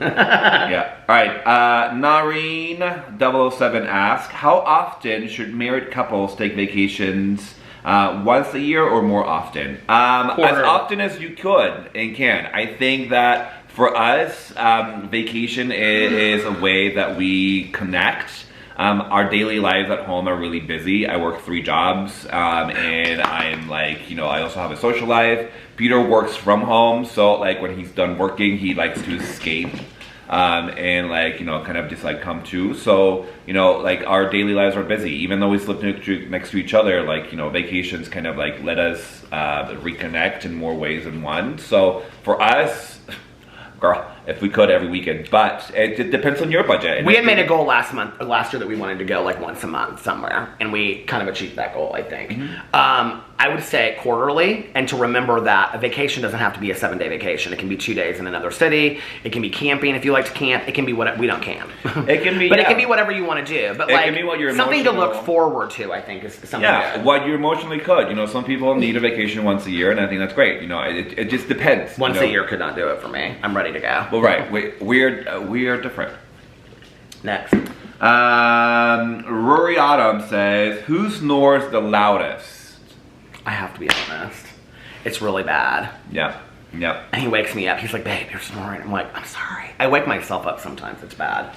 Yeah. All right. Nareen007 asks, how often should married couples take vacations? Once a year or more often? As often as you could and can. I think that for us, vacation is a way that we connect. Our daily lives at home are really busy. I work 3 jobs, and I'm like, you know, I also have a social life. Peter works from home, so like when he's done working, he likes to escape. And like, you know, kind of just like come to. So, you know, like our daily lives are busy. Even though we sleep next to each other, like, you know, vacations kind of like let us reconnect in more ways than one. So for us, girl, if we could every weekend, but it depends on your budget. We had made a goal last year that we wanted to go like once a month somewhere, and we kind of achieved that goal, I think. I would say quarterly, and to remember that a vacation doesn't have to be a 7-day vacation. It can be 2 days in another city. It can be camping if you like to camp. It can be what we don't camp. It can be, but it can be whatever you want to do. But it like can be what you're something to look forward to, I think, is something. Yeah, good. what you emotionally could. You know, some people need a vacation once a year, and I think that's great. You know, it just depends. Once a year could not do it for me. I'm ready to go. Well, right, we are different. Next. Rory Autumn says, who snores the loudest? I have to be honest. It's really bad. Yeah. And he wakes me up. He's like, babe, you're snoring. I'm like, I'm sorry. I wake myself up sometimes. It's bad.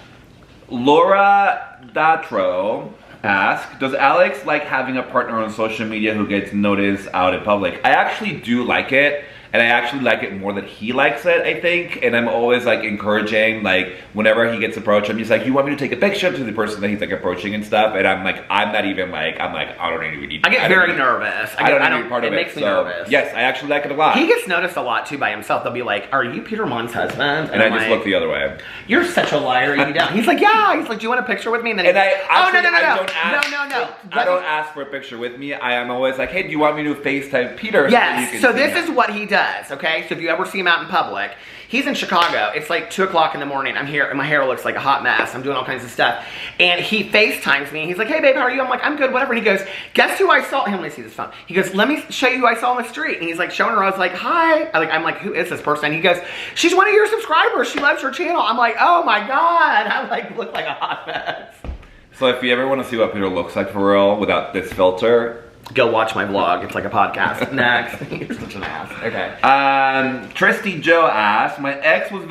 Laura Datro asks, does Alex like having a partner on social media who gets noticed out in public? I actually do like it. and I actually like it more than he likes it, I think. And I'm always like encouraging, like whenever he gets approached, I'm just like, you want me to take a picture to the person that he's like approaching and stuff, and I'm like, I'm not even like, I'm like, I don't even need. I get very nervous. I don't need to be part of it. It makes me nervous. Yes, I actually like it a lot. He gets noticed a lot too by himself. They'll be like, "Are you Peter Monn's husband?" And I just look the other way. You're such a liar. You don't. He's like, "Yeah." He's like, "Do you want a picture with me?" And then I no. don't ask for a picture with me. I am always like, hey, do you want me to FaceTime Peter? Yes. So this is what he does. Okay. So if you ever see him out in public, he's in Chicago. It's like 2:00 in the morning. I'm here, and my hair looks like a hot mess. I'm doing all kinds of stuff, and he FaceTimes me. He's like, "Hey, babe, how are you?" I'm like, "I'm good, whatever." And he goes, "Guess who I saw?" Let me see this phone. He goes, "Let me show you who I saw on the street." And he's like showing her. I was like, "Hi." I'm like, "Who is this person?" And he goes, "She's one of your subscribers. She loves your channel." I'm like, "Oh my god!" I like look like a hot mess. So if you ever want to see what Peter looks like for real without this filter, go watch my vlog. It's like a podcast. Next. You're such an ass. Okay. Tristy Joe asked, my ex was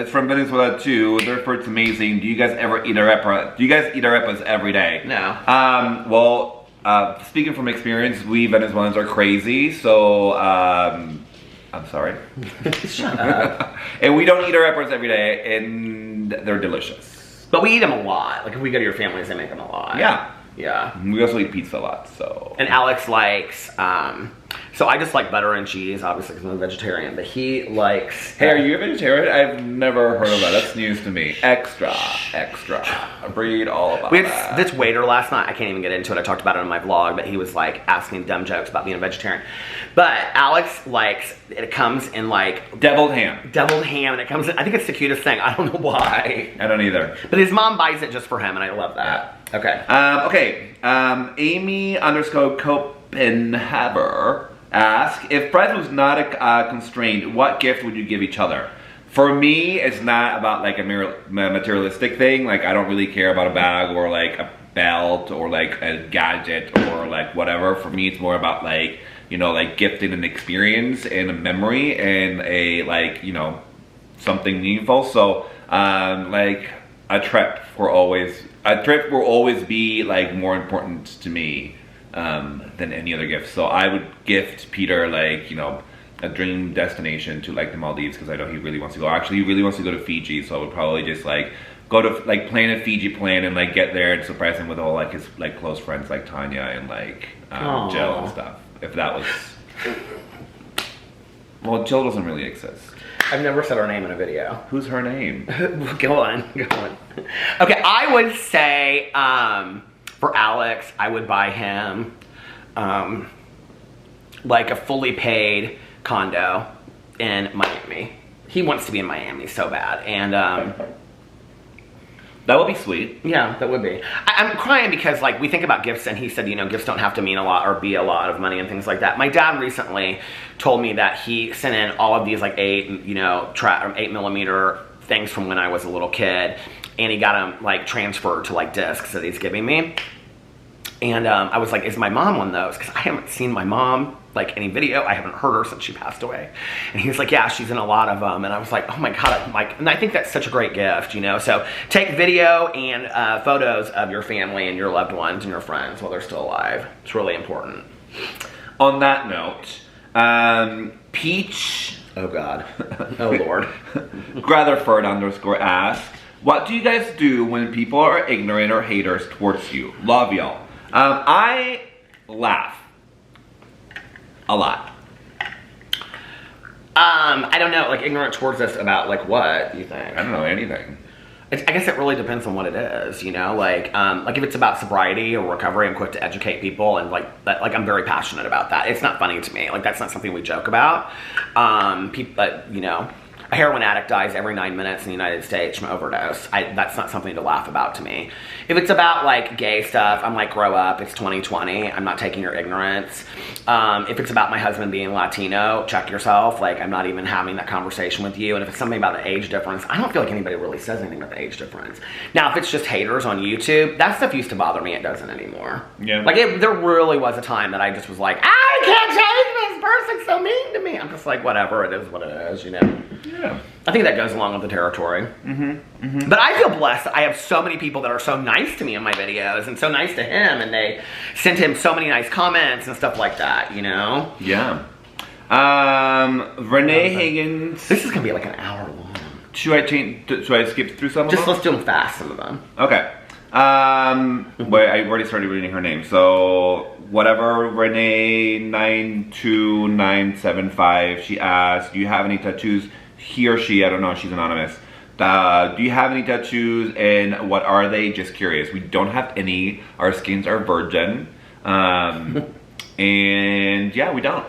from Venezuela too, therefore it's amazing. Do you guys ever eat arepa? Do you guys eat arepas every day? No. Well, speaking from experience, we Venezuelans are crazy, so I'm sorry. Shut up. And we don't eat arepas every day, and they're delicious. But we eat them a lot. Like if we go to your families, they make them a lot. Yeah. Yeah. We also eat pizza a lot, so. And Alex likes, so I just like butter and cheese, obviously, because I'm a vegetarian. But he likes. Hey, are you a vegetarian? I've never heard of that. That's news to me. Extra. I read all about that. This waiter last night, I can't even get into it. I talked about it in my vlog, but he was like asking dumb jokes about being a vegetarian. But Alex likes, it comes in like. Deviled ham. And it comes in, I think it's the cutest thing. I don't know why. I don't either. But his mom buys it just for him, and I love that. Yeah. Okay. Amy _ Copenhaver asked, if price was not a constraint, what gift would you give each other? For me, it's not about like a materialistic thing. Like I don't really care about a bag or like a belt or like a gadget or like whatever. For me, it's more about like, you know, like gifting an experience and a memory and a like, you know, something meaningful. So like a trip will always be like more important to me than any other gift. So I would gift Peter like, you know, a dream destination to like the Maldives, because I know he really wants to go. Actually, he really wants to go to Fiji, so I would probably just like go to like plan a Fiji plan and like get there and surprise him with all like his like close friends like Tanya and like Jill and stuff. If that was, well, Jill doesn't really exist. I've never said her name in a video. Who's her name? Go on. Okay, I would say for Alex, I would buy him like a fully paid condo in Miami. He wants to be in Miami so bad, and that would be sweet. Yeah, that would be. I'm crying because like we think about gifts, and he said, you know, gifts don't have to mean a lot or be a lot of money and things like that. My dad recently told me that he sent in all of these like 8mm things from when I was a little kid, and he got them like transferred to like discs that he's giving me. And I was like, is my mom on those? Because I haven't seen my mom like any video. I haven't heard her since she passed away. And he was like, yeah, she's in a lot of them. And I was like, oh my God, like, and I think that's such a great gift, you know? So take video and photos of your family and your loved ones and your friends while they're still alive. It's really important. On that note, Peach, oh God, oh Lord. Gratherford _ asks, what do you guys do when people are ignorant or haters towards you? Love y'all. I laugh a lot. I don't know, like ignorant towards us about like what do you think? I don't know anything. I guess it really depends on what it is, you know, like if it's about sobriety or recovery, I'm quick to educate people, and like I'm very passionate about that. It's not funny to me, like that's not something we joke about. People, you know, a heroin addict dies every 9 minutes in the United States from overdose. That's not something to laugh about to me. If it's about like gay stuff, I'm like, grow up, it's 2020, I'm not taking your ignorance. If it's about my husband being Latino, check yourself, like I'm not even having that conversation with you. And if it's something about the age difference, I don't feel like anybody really says anything about the age difference. Now, if it's just haters on YouTube, that stuff used to bother me, it doesn't anymore. Yeah. Like there really was a time that I just was like, I can't change this person's so mean to me. I'm just like, whatever, it is what it is, you know? Yeah. I think that goes along with the territory. But I feel blessed. I have so many people that are so nice to me in my videos and so nice to him, and they sent him so many nice comments and stuff like that, you know? Yeah. Renee Higgins. This is gonna be like an hour long. Should I skip through some of them? Just let's do them fast, some of them. Okay. Wait, I already started reading her name. So, whatever, Renee 92975, she asked, do you have any tattoos? He or she, I don't know, she's anonymous. Do you have any tattoos and what are they? Just curious. We don't have any. Our skins are virgin. And yeah, we don't.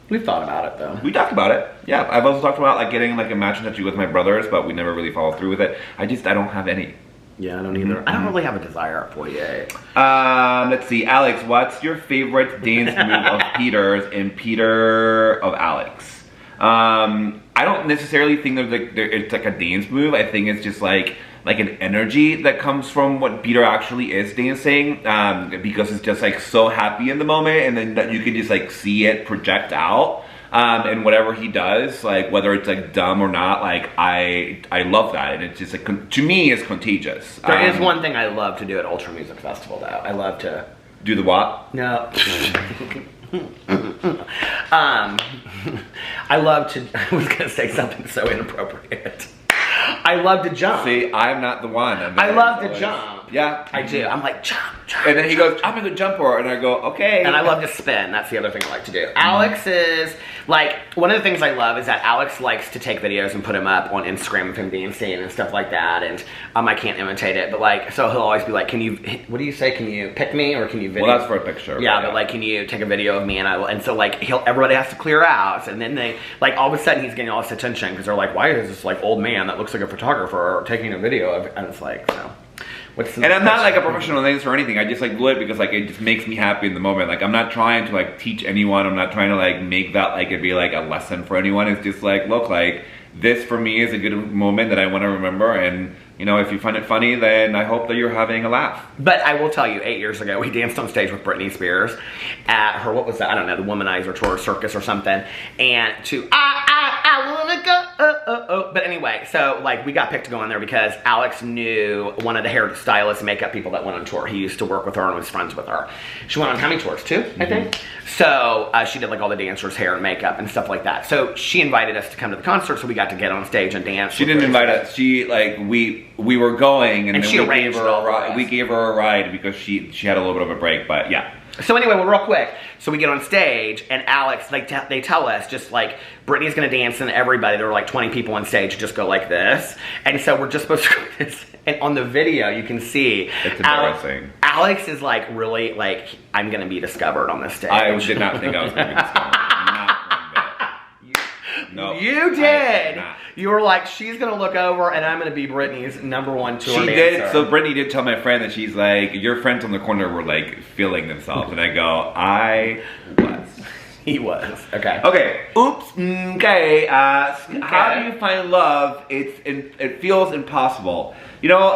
We've thought about it though. We talked about it. Yeah, I've also talked about like getting like a matching tattoo with my brothers, but we never really followed through with it. I don't have any. Yeah, I don't either. I don't really have a desire at 48. Let's see, Alex, what's your favorite dance move of Peter's and Peter of Alex? I don't necessarily think it's like a dance move. I think it's just like an energy that comes from what Peter actually is dancing, because it's just like so happy in the moment, and then that you can just like see it project out. And whatever he does, like whether it's like dumb or not, like I love that, and it's just like to me it's contagious. There is one thing I love to do at Ultra Music Festival though. I love to do the what? No. I love to. I was gonna say something so inappropriate. I love to jump. See, I'm not the one. I love to jump. Yeah, I do. I'm like jump. And then he goes, I'm a good jumper, and I go, okay. And I love to spin. That's the other thing I like to do. Alex is like one of the things I love is that Alex likes to take videos and put them up on Instagram of him dancing and stuff like that. And I can't imitate it, but like, so he'll always be like, "Can you? What do you say? Can you pick me or can you video?" Well, that's for a picture. Yeah, but like, can you take a video of me? And I will. And so like, everybody has to clear out, and then they like all of a sudden he's getting all this attention because they're like, "Why is this like old man that looks like a photographer taking a video of?" And it's like, so. And I'm not like a professional dancer or anything. I just like do it because like it just makes me happy in the moment. Like I'm not trying to like teach anyone. I'm not trying to like make that like it be like a lesson for anyone. It's just like, look, like this for me is a good moment that I want to remember. And you know, if you find it funny, then I hope that you're having a laugh. But I will tell you, 8 years ago, we danced on stage with Britney Spears at her, what was that? I don't know, the Womanizer Tour Circus or something. And to, I wanna go, But anyway, so like we got picked to go in there because Alex knew one of the hairstylist makeup people that went on tour. He used to work with her and was friends with her. She went on how many tours? 2, I think? So she did like all the dancers' hair and makeup and stuff like that. So she invited us to come to the concert, so we got to get on stage and dance. She didn't invite us. She like we were going and then she arranged we gave her a ride because she had a little bit of a break, but yeah. So anyway, well, real quick, so we get on stage and Alex, like they tell us just like Brittany's gonna dance and everybody, there were like 20 people on stage, just go like this, and so we're just supposed to go like this. And on the video, you can see it's embarrassing. Alex is like really like, I'm gonna be discovered on this stage. I did not think I was gonna be discovered. No, you did. You were like, she's gonna look over, and I'm gonna be Brittany's #1 tour She dancer. did. So Brittany did tell my friend that she's like, your friends on the corner were like feeling themselves, and I go, I was. He was. Okay. Okay. Oops. Okay. How do you find love? It feels impossible. You know,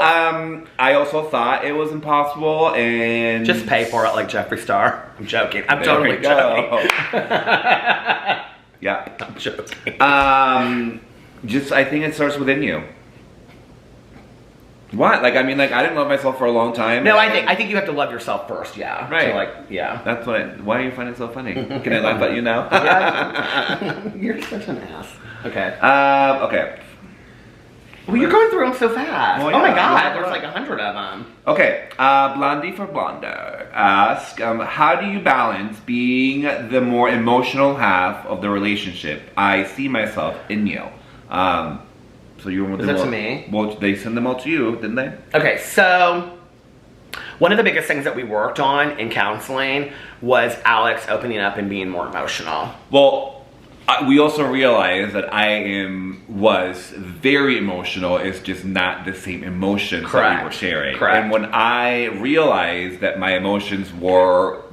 I also thought it was impossible, and just pay for it like Jeffree Star. I'm joking. I'm totally joking. Yeah. I'm joking. I think it starts within you. What? Like, I mean, like, I didn't love myself for a long time. No, I think you have to love yourself first, yeah. Right. So, like, yeah. That's why do you find it so funny? Can I laugh at you now? Yeah. You're such an ass. Okay. Okay. Well, you're going through them so fast. Well, yeah, oh my god, there's like 100 of them. Okay, Blondie for Blonder asks, how do you balance being the more emotional half of the relationship? I see myself in you. So you want to do that to me? Well, they send them all to you, didn't they? Okay, so one of the biggest things that we worked on in counseling was Alex opening up and being more emotional. Well, we also realized that I was very emotional. It's just not the same emotions that we were sharing. Correct. And when I realized that my emotions were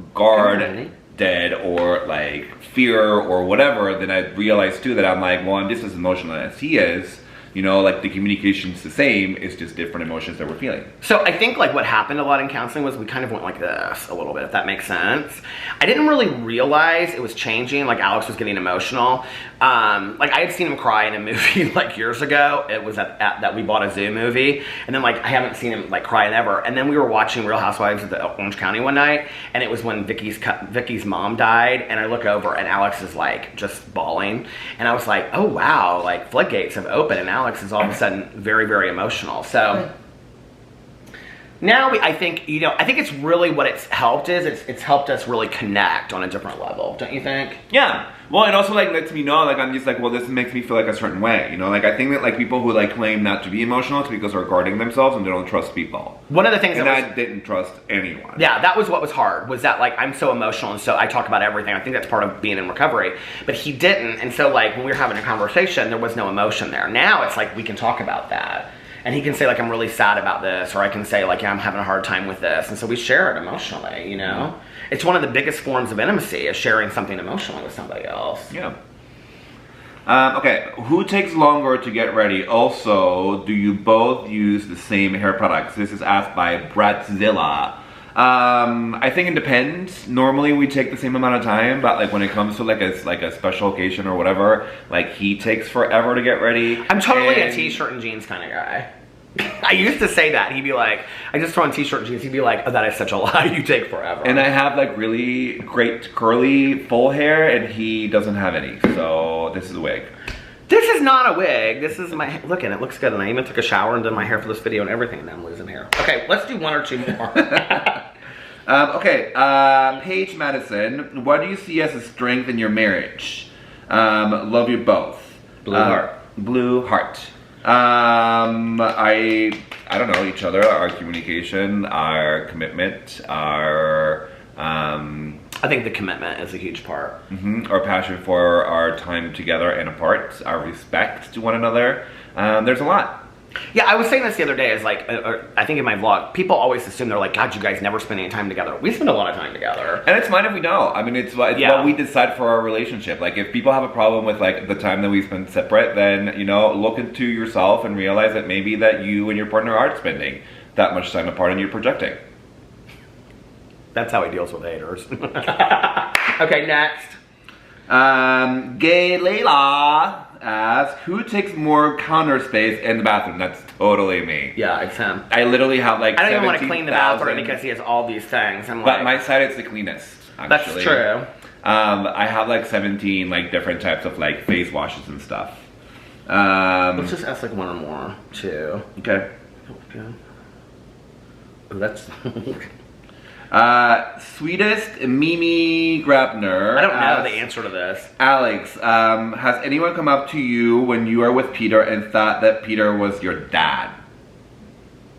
dead or like fear or whatever, then I realized too that I'm like, well, I'm just as emotional as he is. You know, like the communication's the same, it's just different emotions that we're feeling. So I think like what happened a lot in counseling was we kind of went like this a little bit, if that makes sense. I didn't really realize it was changing, like Alex was getting emotional Like I had seen him cry in a movie like years ago. It was at that We Bought a Zoo movie, and then like I haven't seen him like cry ever. And then we were watching Real Housewives of the Orange County one night, and it was when Vicky's mom died, and I look over and Alex is like just bawling, and I was like, oh wow, like floodgates have opened, and Alex is all of a sudden very, very emotional. So. Now I think it's really what it's helped is it's helped us really connect on a different level, don't you think? Yeah. Well, it also like lets me know like I'm just like, well, this makes me feel like a certain way, you know. Like I think that like people who like claim not to be emotional, it's because they're guarding themselves and they don't trust people. One of the things I didn't trust anyone. Yeah, that was what was hard. Was that like I'm so emotional and so I talk about everything. I think that's part of being in recovery, but he didn't, and so like when we were having a conversation, there was no emotion there. Now it's like we can talk about that. And he can say, like, I'm really sad about this, or I can say, like, yeah, I'm having a hard time with this. And so we share it emotionally, you know? Mm-hmm. It's one of the biggest forms of intimacy, is sharing something emotionally with somebody else. Yeah. Okay, who takes longer to get ready? Also, do you both use the same hair products? This is asked by Bratzilla. I think it depends. Normally we take the same amount of time, but like when it comes to like a special occasion or whatever, like he takes forever to get ready. I'm totally a t-shirt and jeans kind of guy. I used to say that. He'd be like, I just throw on t-shirt and jeans. He'd be like, oh, that is such a lie. You take forever. And I have like really great curly full hair, and he doesn't have any. So this is a wig. This is not a wig. This is my, look at it, looks good. And I even took a shower and did my hair for this video and everything, and I'm losing hair. Okay, let's do one or two more. Paige Madison, what do you see as a strength in your marriage? Love you both. Blue heart. Blue heart. I don't know, each other, our communication, our commitment, our I think the commitment is a huge part. Our passion for our time together and apart, our respect to one another. There's a lot. Yeah, I was saying this the other day, is like, I think in my vlog, people always assume they're like, God, you guys never spend any time together. We spend a lot of time together. And it's fine if we don't. I mean, it's what we decide for our relationship. Like, if people have a problem with, like, the time that we spend separate, then, you know, look into yourself and realize that maybe that you and your partner aren't spending that much time apart and you're projecting. That's how he deals with haters. Okay, next. Gay Layla asks, who takes more counter space in the bathroom? That's totally me. Yeah, it's him. I literally have like I don't even want to clean the bathroom because he has all these things. I'm but my side is the cleanest, actually. That's true. I have like 17 like different types of like face washes and stuff. Let's just ask like one or more, too. Okay. Okay. Oh, that's... Sweetest Mimi Grabner. I don't know the answer to this. Alex, has anyone come up to you when you are with Peter and thought that Peter was your dad?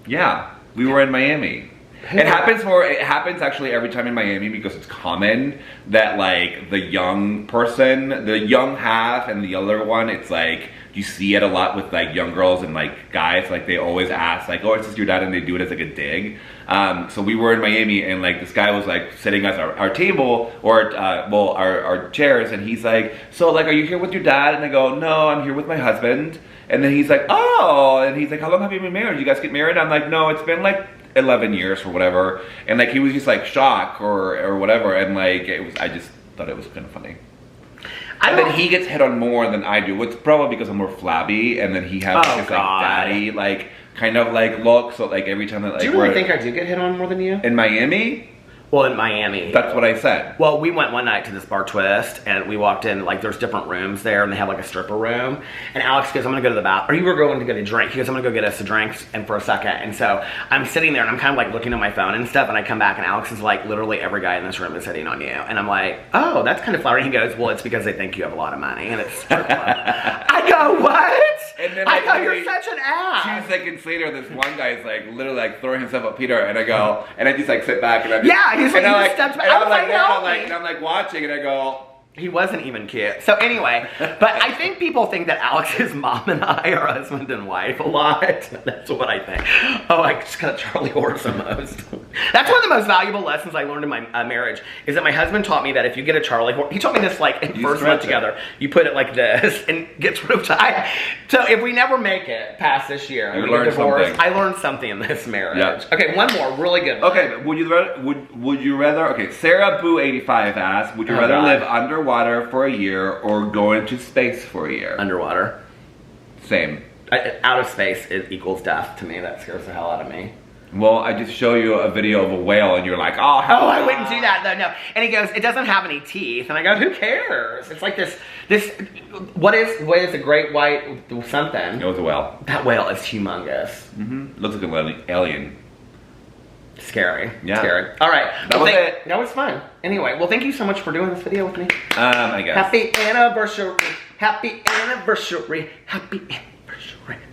Yeah, we were in Miami. It happens actually every time in Miami because it's common that like the young person, the young half and the other one, it's like you see it a lot with like young girls and like guys, like they always ask like, oh, is this your dad? And they do it as like a dig. So we were in Miami and like this guy was like sitting at our table or our chairs, and he's like, so like, are you here with your dad? And I go, no, I'm here with my husband. And then he's like, oh, and he's like, how long have you been married? You guys get married? I'm like, no, it's been like 11 years or whatever. And like he was just like shocked or whatever, and like I just thought it was kind of funny. And then he gets hit on more than I do. It's probably because I'm more flabby, and then he has his like daddy like kind of like look. So like every time that like, do you really think I do get hit on more than you? In Miami? Well, in Miami. That's what I said. Well, we went one night to this bar Twist, and we walked in, like, there's different rooms there, and they have, like, a stripper room. And Alex goes, I'm going to go to the bathroom. Or you were going to get a drink. He goes, I'm going to go get us a drink and for a second. And so I'm sitting there, and I'm kind of, like, looking at my phone and stuff, and I come back, and Alex is like, literally every guy in this room is hitting on you. And I'm like, oh, that's kind of flowery. He goes, well, it's because they think you have a lot of money, and it's strip club. I go, what? And then, I go, you're such an ass. 2 seconds later, this one guy is, like, literally, like, throwing himself at Peter, and I go, and I just, like, sit back, and I'm just, yeah, he's like, steps back. I'm like watching, and I go, he wasn't even cute. So anyway, but I think people think that Alex's mom and I are husband and wife a lot. That's what I think. Oh, I just got a Charlie horse almost. That's one of the most valuable lessons I learned in my marriage, is that my husband taught me that if you get a Charlie horse, he taught me this like in first month together, you put it like this and gets rid of time. So if we never make it past this year, you learned something. I learned something in this marriage. Yeah. Okay, one more, really good one. Okay, would you rather, okay, Sarah Boo 85 asks, would you rather live under underwater for a year or go into space for a year? Underwater. Same. Out of space, it equals death to me. That scares the hell out of me. Well, I just show you a video of a whale and you're like, oh, I wouldn't do that though, no. And he goes, it doesn't have any teeth. And I go, who cares? It's like this, what is a great white something? It was a whale. That whale is humongous. Mm-hmm. Looks like an alien. Scary. Yeah. Scary. All right. That was it. That was fun. Anyway, well, thank you so much for doing this video with me. I guess. Happy anniversary. Happy anniversary. Happy anniversary.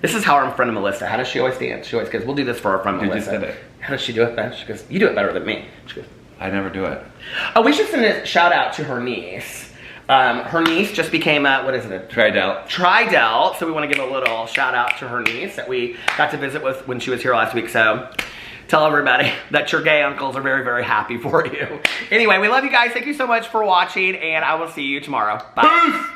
This is how our friend Melissa, how does she always dance? She always goes, we'll do this for our friend You Melissa. just did it. How does she do it then? She goes, you do it better than me. She goes, I never do it. oh, we should send a shout out to her niece. Her niece just became what is it? Tridel. So we want to give a little shout out to her niece that we got to visit with when she was here last week. So tell everybody that your gay uncles are very, very happy for you. Anyway, we love you guys. Thank you so much for watching, and I will see you tomorrow. Bye. Peace.